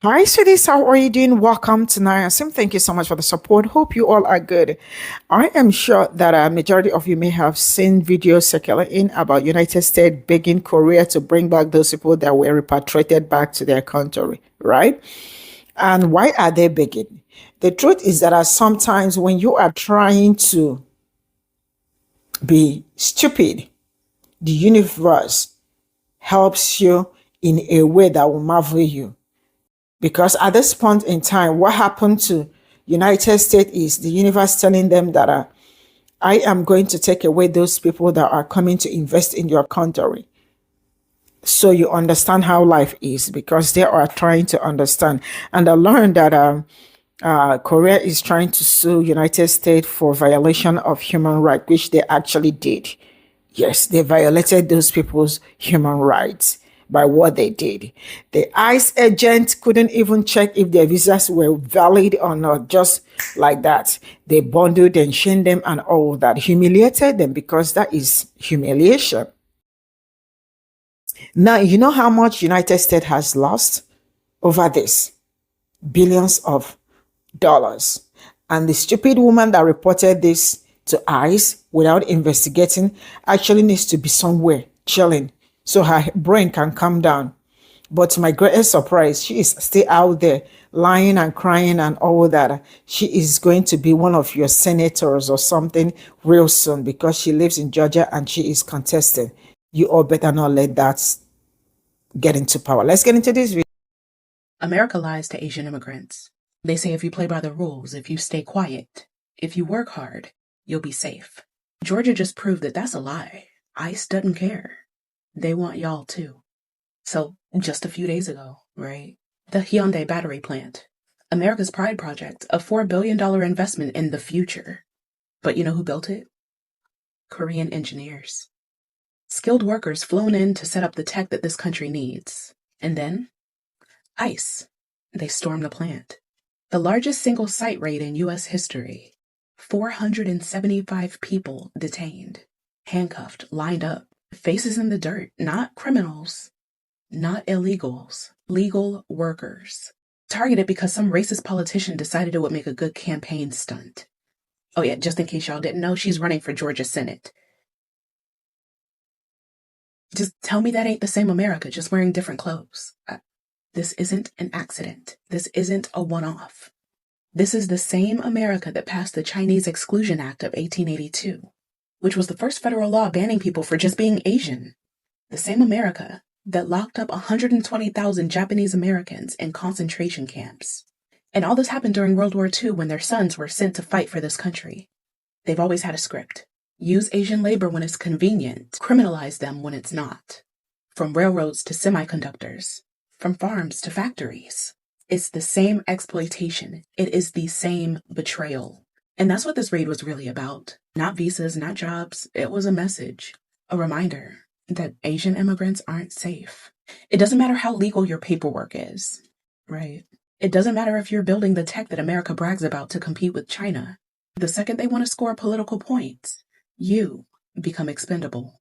Hi, sweeties. How are you doing? Welcome to Niasim. Thank you so much for the support. Hope you all are good. I am sure that a majority of you may have seen videos circulating about United States begging Korea to bring back those people that were repatriated back to their country, right? And why are they begging? The truth is that sometimes when you are trying to be stupid, the universe helps you in a way that will marvel you. Because at this point in time, what happened to United States is the universe telling them that I am going to take away those people that are coming to invest in your country. So you understand how life is because they are trying to understand. And I learned that Korea is trying to sue United States for violation of human rights, which they actually did. Yes, they violated those people's human rights by what they did. The ICE agent couldn't even check if their visas were valid or not, just like that. They bundled and shamed them and all that, humiliated them because that is humiliation. Now, you know how much United States has lost over this? Billions of dollars. And the stupid woman that reported this to ICE without investigating actually needs to be somewhere chilling so her brain can calm down. But to my greatest surprise, she is still out there lying and crying and all that. She is going to be one of your senators or something real soon because she lives in Georgia and she is contesting. You all better not let that get into power. Let's get into this video. America lies to Asian immigrants. They say if you play by the rules, if you stay quiet, if you work hard, you'll be safe. Georgia just proved that that's a lie. ICE doesn't care. They want y'all too. So just a few days ago, right? The Hyundai battery plant, America's pride project, a $4 billion investment in the future. But you know who built it? Korean engineers. Skilled workers flown in to set up the tech that this country needs. And then, ICE. They stormed the plant. The largest single site raid in U.S. history. 475 people detained, handcuffed, lined up, faces in the dirt, not criminals, not illegals, legal workers. Targeted because some racist politician decided it would make a good campaign stunt. Oh yeah, just in case y'all didn't know, she's running for Georgia Senate. Just tell me that ain't the same America, just wearing different clothes. This isn't an accident. This isn't a one-off. This is the same America that passed the Chinese Exclusion Act of 1882, which was the first federal law banning people for just being Asian. The same America that locked up 120,000 Japanese Americans in concentration camps. And all this happened during World War II when their sons were sent to fight for this country. They've always had a script. Use Asian labor when it's convenient, criminalize them when it's not. From railroads to semiconductors, from farms to factories. It's the same exploitation. It is the same betrayal. And that's what this raid was really about. Not visas, not jobs. It was a message, a reminder that Asian immigrants aren't safe. It doesn't matter how legal your paperwork is, right? It doesn't matter if you're building the tech that America brags about to compete with China. The second they want to score political points, you become expendable.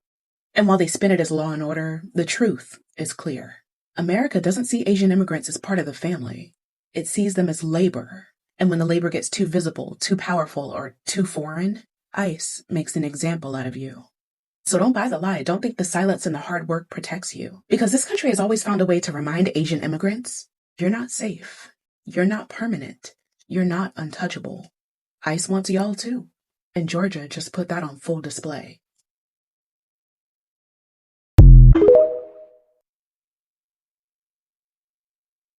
And while they spin it as law and order, the truth is clear. America doesn't see Asian immigrants as part of the family. It sees them as labor. And when the labor gets too visible, too powerful, or too foreign, ICE makes an example out of you. So don't buy the lie. Don't think the silence and the hard work protects you. Because this country has always found a way to remind Asian immigrants, you're not safe. You're not permanent. You're not untouchable. ICE wants y'all too. And Georgia just put that on full display.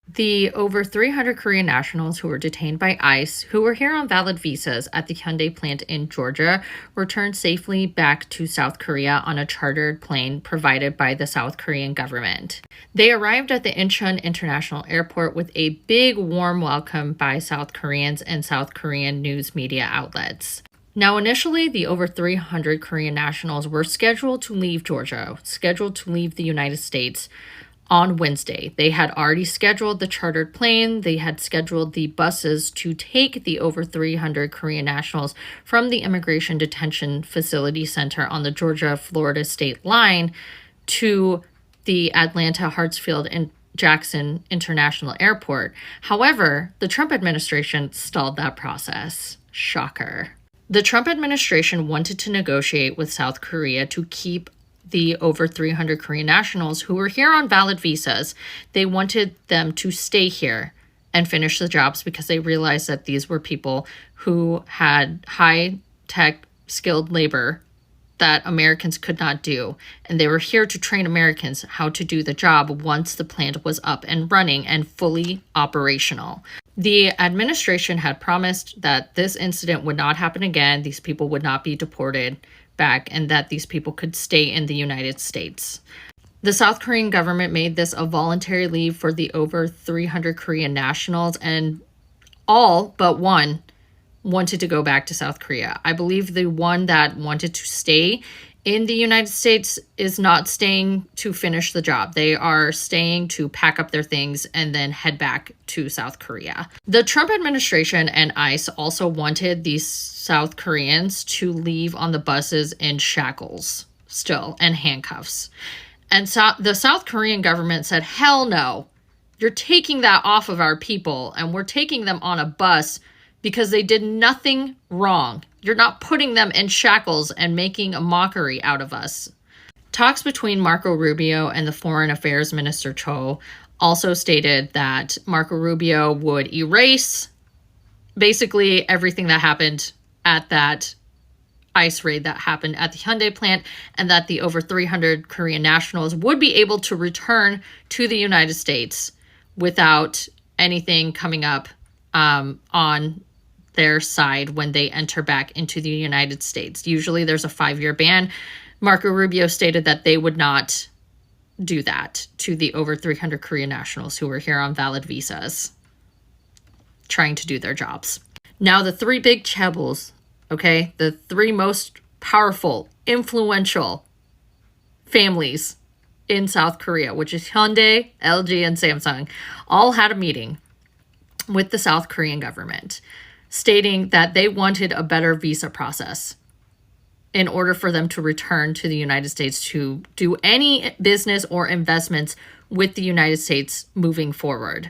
The over 300 Korean nationals who were detained by ICE, who were here on valid visas at the Hyundai plant in Georgia, returned safely back to South Korea on a chartered plane provided by the South Korean government. They arrived at the Incheon International Airport with a big warm welcome by South Koreans and South Korean news media outlets. Now, initially, the over 300 Korean nationals were scheduled to leave Georgia, scheduled to leave the United States on Wednesday. They had already scheduled the chartered plane. They had scheduled the buses to take the over 300 Korean nationals from the Immigration Detention Facility Center on the Georgia-Florida state line to the Atlanta Hartsfield Jackson International Airport. However, the Trump administration stalled that process. Shocker. The Trump administration wanted to negotiate with South Korea to keep the over 300 Korean nationals who were here on valid visas. They wanted them to stay here and finish the jobs because they realized that these were people who had high-tech skilled labor that Americans could not do. And they were here to train Americans how to do the job once the plant was up and running and fully operational. The administration had promised that this incident would not happen again, these people would not be deported back, and that these people could stay in the United States. The South Korean government made this a voluntary leave for the over 300 Korean nationals, and all but one wanted to go back to South Korea. I believe the one that wanted to stay in the United States is not staying to finish the job. They are staying to pack up their things and then head back to South Korea. The Trump administration and ICE also wanted these South Koreans to leave on the buses in shackles still and handcuffs. And so the South Korean government said, hell no, you're taking that off of our people and we're taking them on a bus because they did nothing wrong. You're not putting them in shackles and making a mockery out of us. Talks between Marco Rubio and the Foreign Affairs Minister Cho also stated that Marco Rubio would erase basically everything that happened at that ICE raid that happened at the Hyundai plant, and that the over 300 Korean nationals would be able to return to the United States without anything coming up on their side when they enter back into the United States. Usually there's a 5-year ban. Marco Rubio stated that they would not do that to the over 300 Korean nationals who were here on valid visas trying to do their jobs. Now the three big chaebols, okay, the three most powerful, influential families in South Korea, which is Hyundai, LG, and Samsung, all had a meeting with the South Korean government, stating that they wanted a better visa process in order for them to return to the United States to do any business or investments with the United States moving forward.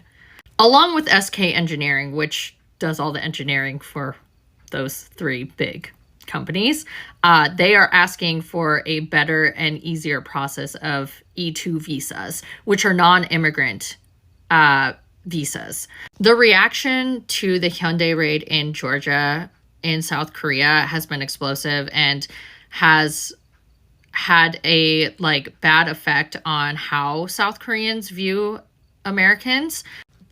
Along with SK Engineering, which does all the engineering for those three big companies, they are asking for a better and easier process of E2 visas, which are non-immigrant visas. The reaction to the Hyundai raid in Georgia in South Korea has been explosive and has had a bad effect on how South Koreans view Americans.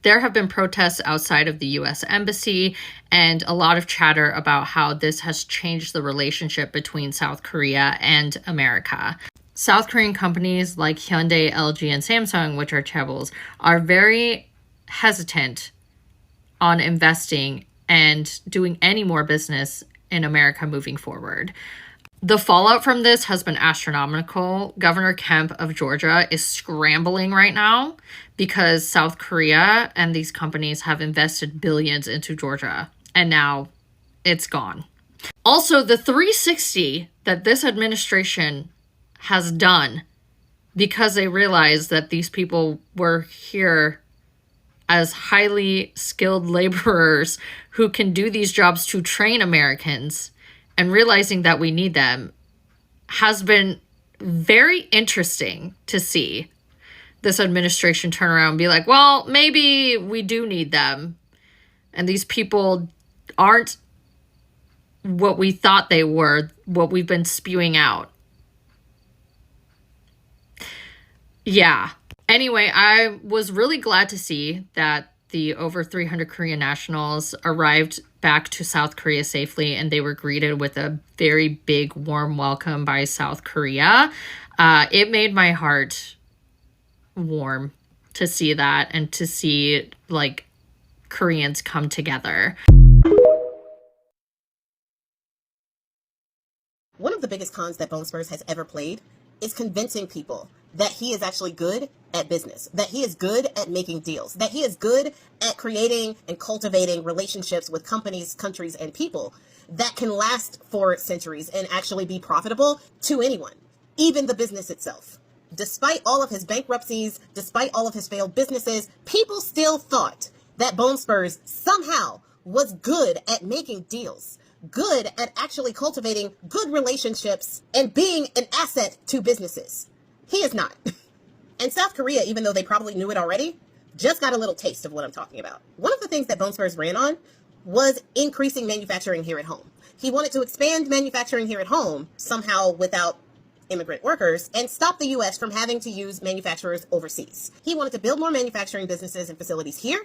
There have been protests outside of the U.S. Embassy and a lot of chatter about how this has changed the relationship between South Korea and America. South Korean companies like Hyundai, LG, and Samsung, which are chaebols, are very hesitant on investing and doing any more business in America moving forward. The fallout from this has been astronomical. Governor Kemp of Georgia is scrambling right now because South Korea and these companies have invested billions into Georgia, and now it's gone. Also, the 360 that this administration has done because they realized that these people were here as highly skilled laborers who can do these jobs to train Americans, and realizing that we need them, has been very interesting to see this administration turn around and be like, well, maybe we do need them. And these people aren't what we thought they were, what we've been spewing out. Yeah. Anyway, I was really glad to see that the over 300 Korean nationals arrived back to South Korea safely, and they were greeted with a very big, warm welcome by South Korea. It made my heart warm to see that and to see, Koreans come together. One of the biggest cons that Bone Spurs has ever played is convincing people that he is actually good at business, that he is good at making deals, that he is good at creating and cultivating relationships with companies, countries, and people that can last for centuries and actually be profitable to anyone, even the business itself. despite all of his bankruptcies, despite all of his failed businesses, people still thought that Bone Spurs somehow was good at making deals, good at actually cultivating good relationships and being an asset to businesses. He is not. And South Korea, even though they probably knew it already, just got a little taste of what I'm talking about. One of the things that Bone Spurs ran on was increasing manufacturing here at home. He wanted to expand manufacturing here at home somehow without immigrant workers and stop the U.S. from having to use manufacturers overseas. He wanted to build more manufacturing businesses and facilities here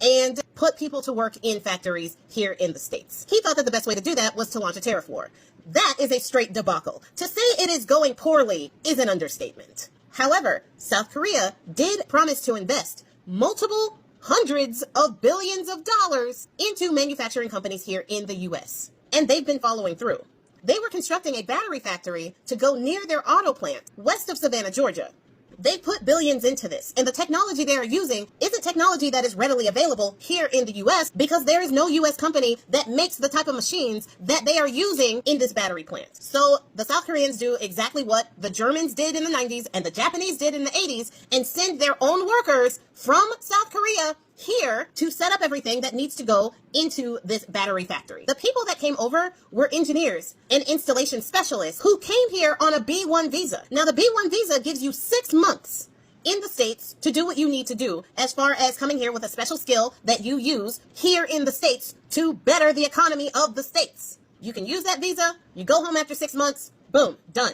and put people to work in factories here in the States. He thought that the best way to do that was to launch a tariff war. That is a straight debacle. To say it is going poorly is an understatement. However, South Korea did promise to invest multiple hundreds of billions of dollars into manufacturing companies here in the U.S. And they've been following through. They were constructing a battery factory to go near their auto plant west of Savannah, Georgia. They put billions into this, and the technology they are using isn't technology that is readily available here in the U.S. because there is no U.S. company that makes the type of machines that they are using in this battery plant. So the South Koreans do exactly what the Germans did in the 90s and the Japanese did in the 80s and send their own workers from South Korea here to set up everything that needs to go into this battery factory. The people that came over were engineers and installation specialists who came here on a B1 visa. Now, the B1 visa gives you 6 months in the States to do what you need to do as far as coming here with a special skill that you use here in the States to better the economy of the States. You can use that visa, you go home after 6 months, boom, done.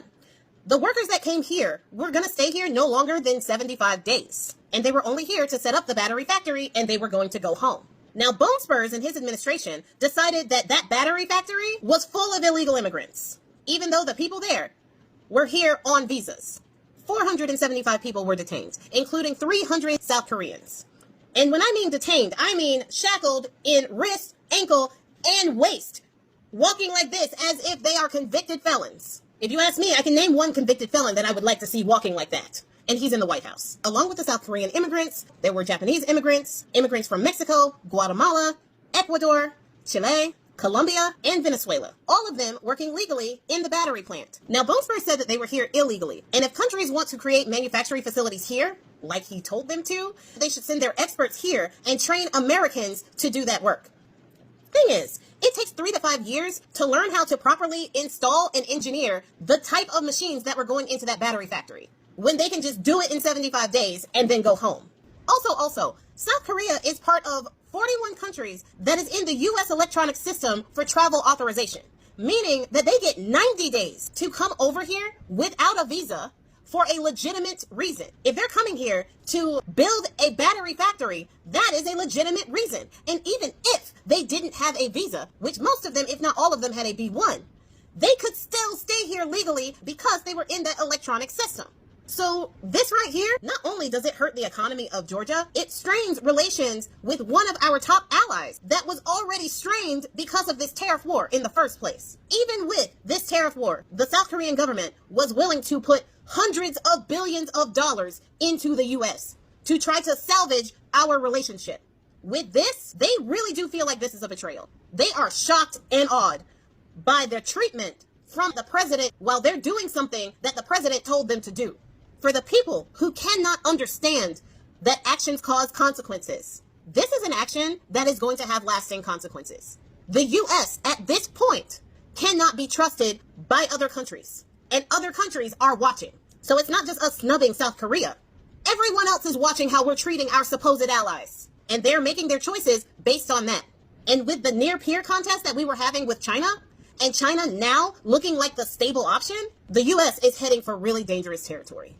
The workers that came here were going to stay here no longer than 75 days. And they were only here to set up the battery factory, and they were going to go home. Now, Bone Spurs and his administration decided that that battery factory was full of illegal immigrants, even though the people there were here on visas. 475 people were detained, including 300 South Koreans. And when I mean detained, I mean shackled in wrist, ankle, and waist, walking like this as if they are convicted felons. If you ask me, I can name one convicted felon that I would like to see walking like that. And he's in the White House. Along with the South Korean immigrants, there were Japanese immigrants, immigrants from Mexico, Guatemala, Ecuador, Chile, Colombia, and Venezuela. All of them working legally in the battery plant. Now, Bone Spurs said that they were here illegally. And if countries want to create manufacturing facilities here, like he told them to, they should send their experts here and train Americans to do that work. Thing is, it takes 3 to 5 years to learn how to properly install and engineer the type of machines that were going into that battery factory, when they can just do it in 75 days and then go home. Also, South Korea is part of 41 countries that is in the U.S. electronic system for travel authorization, meaning that they get 90 days to come over here without a visa for a legitimate reason. If they're coming here to build a battery factory, that is a legitimate reason. And even if they didn't have a visa, which most of them, if not all of them, had a B1, they could still stay here legally because they were in that electronic system. So this right here, not only does it hurt the economy of Georgia, it strains relations with one of our top allies that was already strained because of this tariff war in the first place. Even with this tariff war, the South Korean government was willing to put hundreds of billions of dollars into the U.S. to try to salvage our relationship. With this, they really do feel like this is a betrayal. They are shocked and awed by their treatment from the president while they're doing something that the president told them to do. For the people who cannot understand that actions cause consequences, this is an action that is going to have lasting consequences. The U.S. at this point cannot be trusted by other countries, and other countries are watching. So it's not just us snubbing South Korea. Everyone else is watching how we're treating our supposed allies, and they're making their choices based on that. And with the near peer contest that we were having with China, and China now looking like the stable option, the U.S. is heading for really dangerous territory.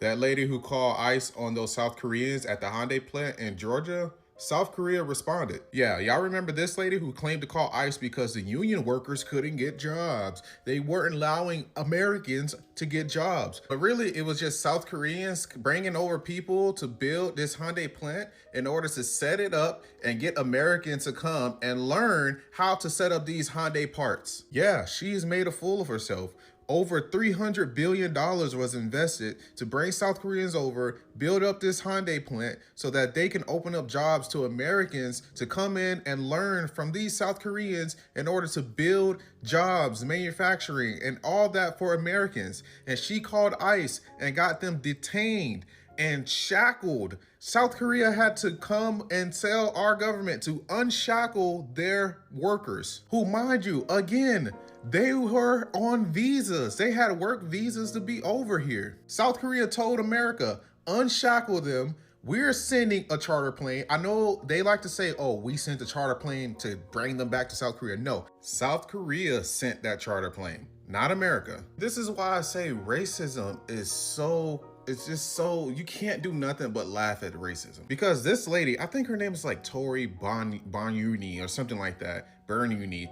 That lady who called ICE on those South Koreans at the Hyundai plant in Georgia, South Korea responded. Yeah, y'all remember this lady who claimed to call ICE because the union workers couldn't get jobs. They weren't allowing Americans to get jobs. But really, it was just South Koreans bringing over people to build this Hyundai plant in order to set it up and get Americans to come and learn how to set up these Hyundai parts. Yeah, she's made a fool of herself. Over $300 billion was invested to bring South Koreans over, build up this Hyundai plant so that they can open up jobs to Americans to come in and learn from these South Koreans in order to build jobs, manufacturing, and all that for Americans. And she called ICE and got them detained and shackled. South Korea had to come and tell our government to unshackle their workers, who, mind you, again, they were on visas. They had work visas to be over here. South Korea told America, unshackle them. We're sending a charter plane. I know they like to say, oh, we sent a charter plane to bring them back to South Korea. No, South Korea sent that charter plane, not America. This is why I say racism is it's just so, you can't do nothing but laugh at racism. Because this lady, I think her name is like Tori Bonyuni or something like that, Bernuni.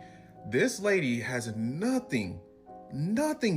This lady has nothing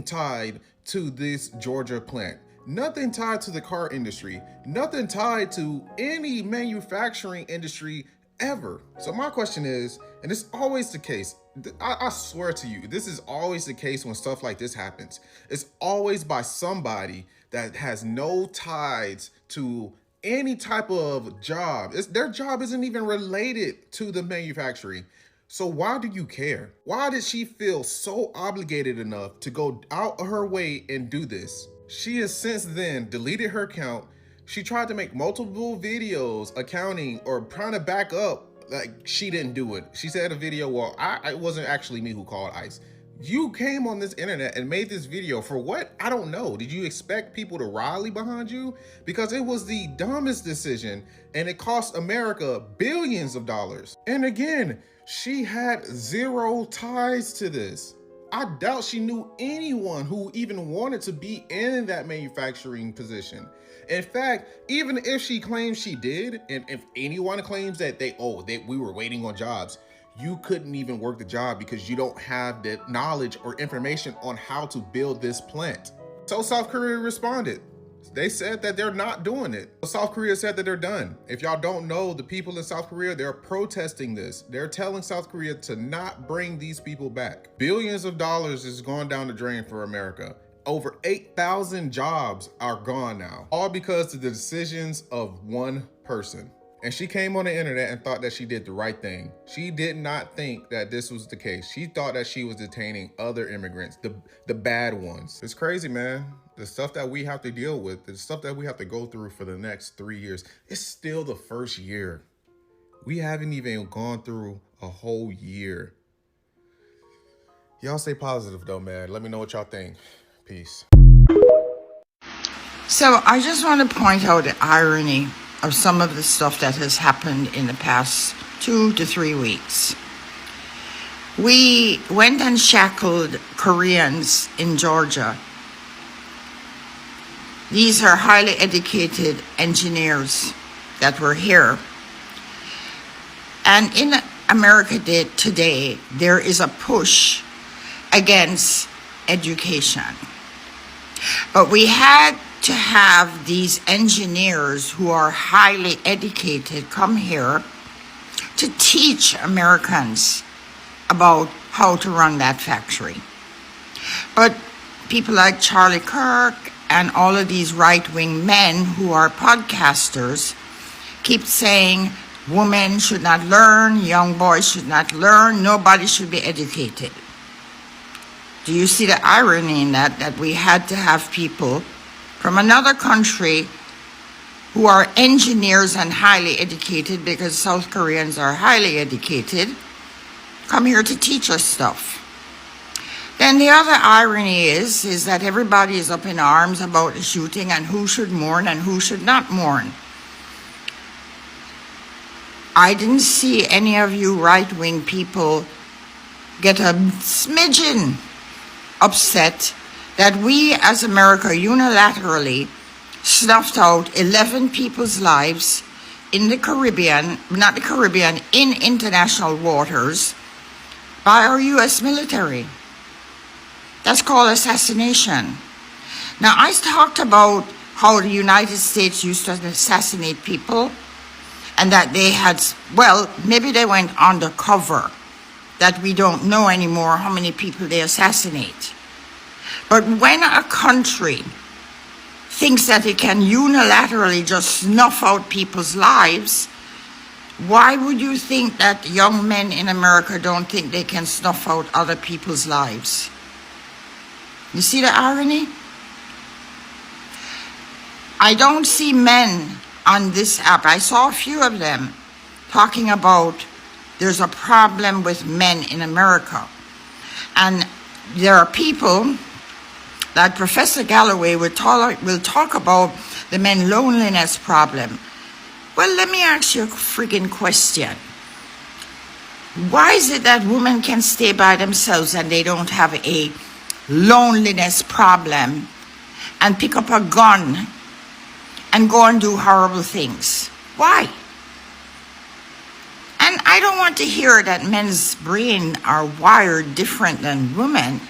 tied to this Georgia plant. Nothing tied to the car industry. Nothing tied to any manufacturing industry ever. So my question is, and it's always the case, I swear to you, this is always the case when stuff like this happens. It's always by somebody that has no ties to any type of job. Their job isn't even related to the manufacturing. So why do you care? Why did she feel so obligated enough to go out of her way and do this? She has since then deleted her account. She tried to make multiple videos accounting or trying to back up like she didn't do it. She said in a video, well, it wasn't actually me who called ICE. You came on this internet and made this video for what? I don't know. Did you expect people to rally behind you? Because it was the dumbest decision and it cost America billions of dollars. And again, she had zero ties to this. I doubt she knew anyone who even wanted to be in that manufacturing position. In fact, even if she claims she did, and if anyone claims that we were waiting on jobs, you couldn't even work the job because you don't have the knowledge or information on how to build this plant. So South Korea responded. They said that they're not doing it. South Korea said that they're done. If y'all don't know, the people in South Korea, they're protesting this. They're telling South Korea to not bring these people back. Billions of dollars is going down the drain for America. Over 8,000 jobs are gone now, all because of the decisions of one person. And she came on the internet and thought that she did the right thing. She did not think that this was the case. She thought that she was detaining other immigrants, the bad ones. It's crazy, man. The stuff that we have to deal with, the stuff that we have to go through for the next 3 years, it's still the first year. We haven't even gone through a whole year. Y'all stay positive though, man. Let me know what y'all think. Peace. So I just want to point out the irony of some of the stuff that has happened in the past 2 to 3 weeks. We went and shackled Koreans in Georgia. These are highly educated engineers that were here. And in America today, there is a push against education. But we had to have these engineers who are highly educated come here to teach Americans about how to run that factory. But people like Charlie Kirk and all of these right-wing men who are podcasters keep saying women should not learn, young boys should not learn, nobody should be educated. Do you see the irony in that we had to have people from another country who are engineers and highly educated, because South Koreans are highly educated, come here to teach us stuff? Then the other irony is that everybody is up in arms about the shooting and who should mourn and who should not mourn. I didn't see any of you right-wing people get a smidgen upset that we as America unilaterally snuffed out 11 people's lives in the Caribbean, not the Caribbean, in international waters by our U.S. military. That's called assassination. Now, I talked about how the United States used to assassinate people and that they had, well, maybe they went undercover, that we don't know anymore how many people they assassinate. But when a country thinks that it can unilaterally just snuff out people's lives, why would you think that young men in America don't think they can snuff out other people's lives? You see the irony? I don't see men on this app. I saw a few of them talking about there's a problem with men in America. And there are people that Professor Galloway will talk about the men loneliness problem. Well, let me ask you a freaking question. Why is it that women can stay by themselves and they don't have a loneliness problem and pick up a gun and go and do horrible things? Why? And I don't want to hear that men's brain are wired different than women.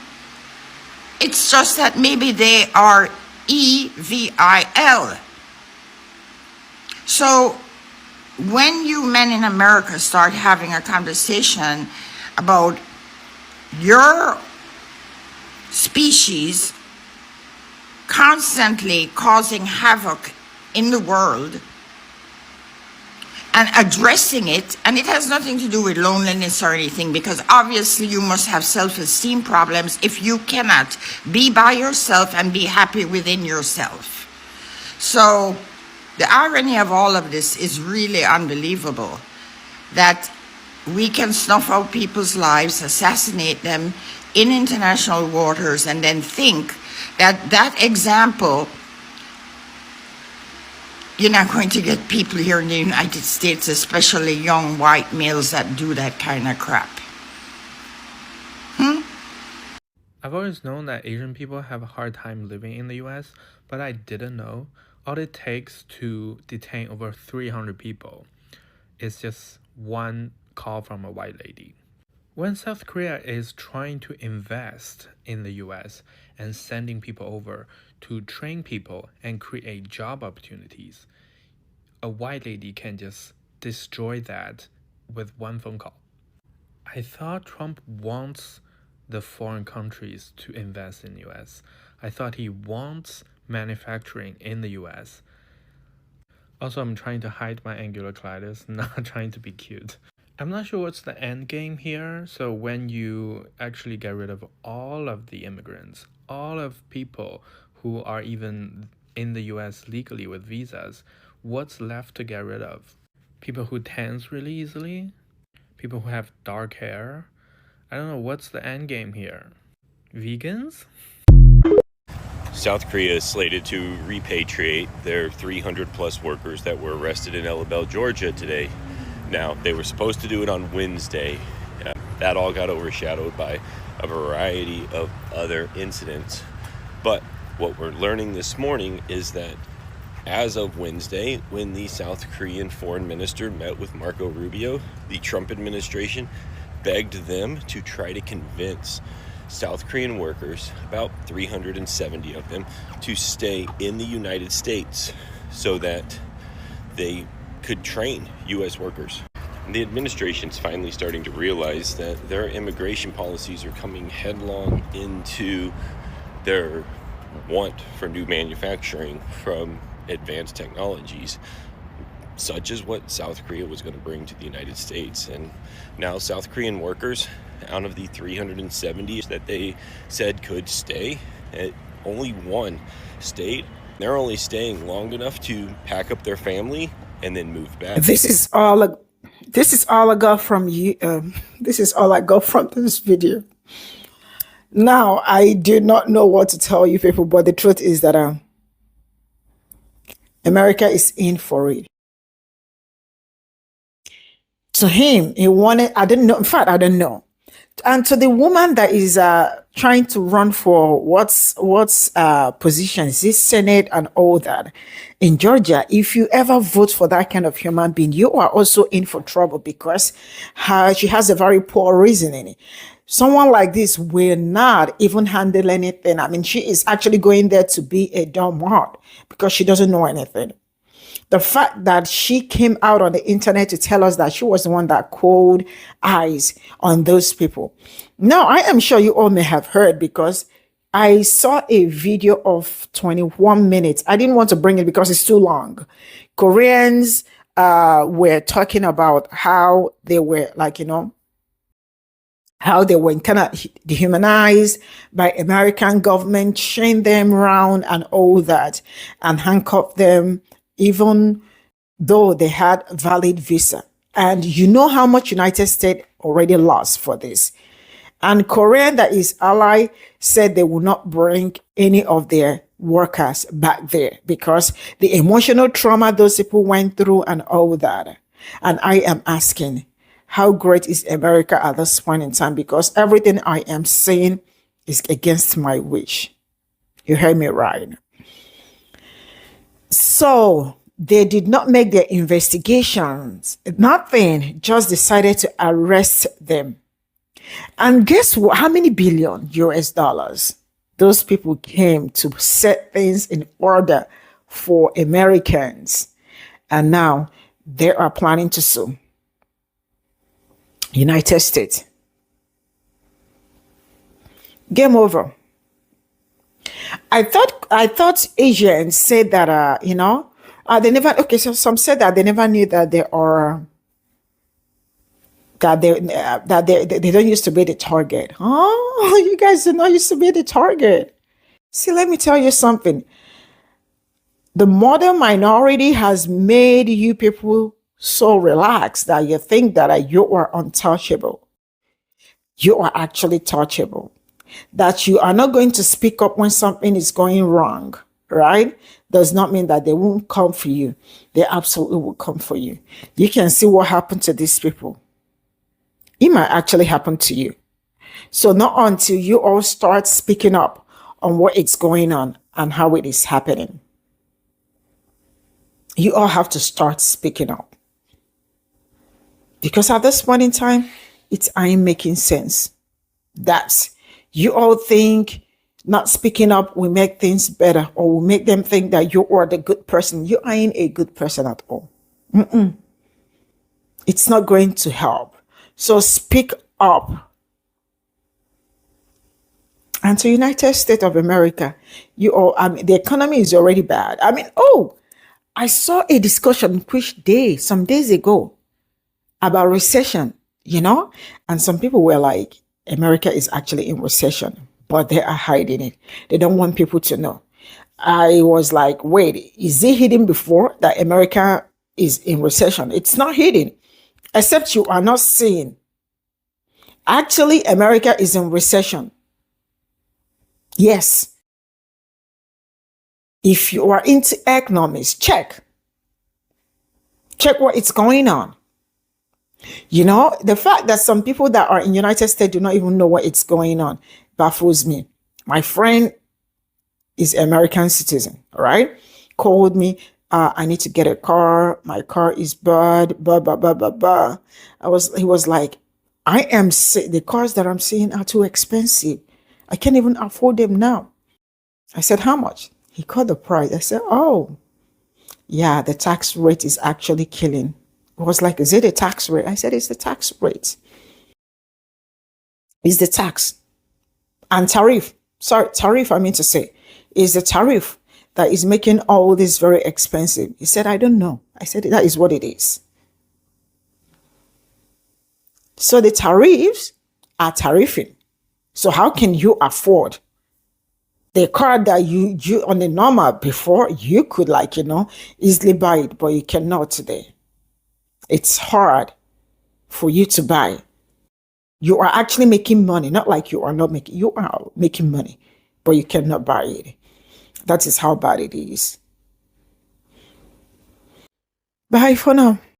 It's just that maybe they are EVIL. So when you men in America start having a conversation about your species constantly causing havoc in the world and addressing it, and it has nothing to do with loneliness or anything, because obviously you must have self-esteem problems if you cannot be by yourself and be happy within yourself. So the irony of all of this is really unbelievable, that we can snuff out people's lives, assassinate them in international waters, and then think that that example, you're not going to get people here in the United States, especially young white males, that do that kind of crap. I've always known that Asian people have a hard time living in the US, but I didn't know all it takes to detain over 300 people is just one call from a white lady. When South Korea is trying to invest in the US and sending people over to train people and create job opportunities, a white lady can just destroy that with one phone call. I thought Trump wants the foreign countries to invest in the US. I thought he wants manufacturing in the US. Also, I'm trying to hide my angular colitis, not trying to be cute. I'm not sure what's the end game here. So when you actually get rid of all of the immigrants, all of people who are even in the US legally with visas, what's left to get rid of? People who dance really easily? People who have dark hair? I don't know, what's the end game here? Vegans? South Korea is slated to repatriate their 300 plus workers that were arrested in Elabel, Georgia today. Now, they were supposed to do it on Wednesday. That all got overshadowed by a variety of other incidents. But what we're learning this morning is that as of Wednesday, when the South Korean foreign minister met with Marco Rubio, the Trump administration begged them to try to convince South Korean workers, about 370 of them, to stay in the United States so that they could train U.S. workers. And the administration's finally starting to realize that their immigration policies are coming headlong into their want for new manufacturing from advanced technologies, such as what South Korea was going to bring to the United States. And now South Korean workers, out of the 370 that they said could stay, only one stayed. They're only staying long enough to pack up their family and then move back. This is all I got from you. This is all I got from this video. Now, I do not know what to tell you people, but the truth is that America is in for it. To him, he wanted, I didn't know. In fact, I don't know. And to the woman that is trying to run for what's position, is this Senate and all that in Georgia, if you ever vote for that kind of human being, you are also in for trouble, because she has a very poor reasoning. Someone like this will not even handle anything. I mean, she is actually going there to be a dumb because she doesn't know anything. The fact that she came out on the internet to tell us that she was the one that called eyes on those people. Now, I am sure you all may have heard, because I saw a video of 21 minutes. I didn't want to bring it because it's too long. Koreans were talking about how they were like, how they were kind of dehumanized by American government, chain them around and all that, and handcuff them, even though they had valid visa. And you know how much United States already lost for this. And Korea, that is ally, said they will not bring any of their workers back there because the emotional trauma those people went through and all that. And I am asking, how great is America at this point in time? Because everything I am saying is against my wish. You heard me right. So they did not make their investigations. Nothing, just decided to arrest them. And guess what? How many billion US dollars those people came to set things in order for Americans. And now they are planning to sue United States. Game over. I thought Asians said that they never, okay, so some said that they never knew that they are that they don't used to be the target. Oh, you guys did not used to be the target. See, let me tell you something. The modern minority has made you people so relaxed that you think that you are untouchable. You are actually touchable. That you are not going to speak up when something is going wrong, right? Does not mean that they won't come for you. They absolutely will come for you. You can see what happened to these people. It might actually happen to you. So not until you all start speaking up on what is going on and how it is happening. You all have to start speaking up. Because at this point in time, it ain't making sense. That's you all think not speaking up will make things better or will make them think that you are the good person. You ain't a good person at all. It's not going to help. So speak up. And to United States of America, the economy is already bad. I saw a discussion some days ago about recession, and some people were like, America is actually in recession, but they are hiding it. They don't want people to know. I was like, wait, is it hidden before that America is in recession? It's not hidden. Except you are not seeing. Actually, America is in recession. Yes. If you are into economics, check what is going on. The fact that some people that are in United States do not even know what is going on baffles me. My friend is American citizen, all right? Called me. I need to get a car. My car is bad. Blah, blah, blah, blah, blah. He was like, the cars that I'm seeing are too expensive. I can't even afford them now. I said, how much? He called the price. I said, oh, yeah, the tax rate is actually killing. He was like, is it a tax rate? I said, it's the tax rate. It's the tax. And tariff, I mean to say, is the tariff that is making all this very expensive. He said, I don't know. I said, that is what it is. So the tariffs are tariffing. So how can you afford the car that you on the normal before you could easily buy it, but you cannot today. It's hard for you to buy. You are actually making money, not like you are not making, you are making money, but you cannot buy it. That is how bad it is. Bye for now.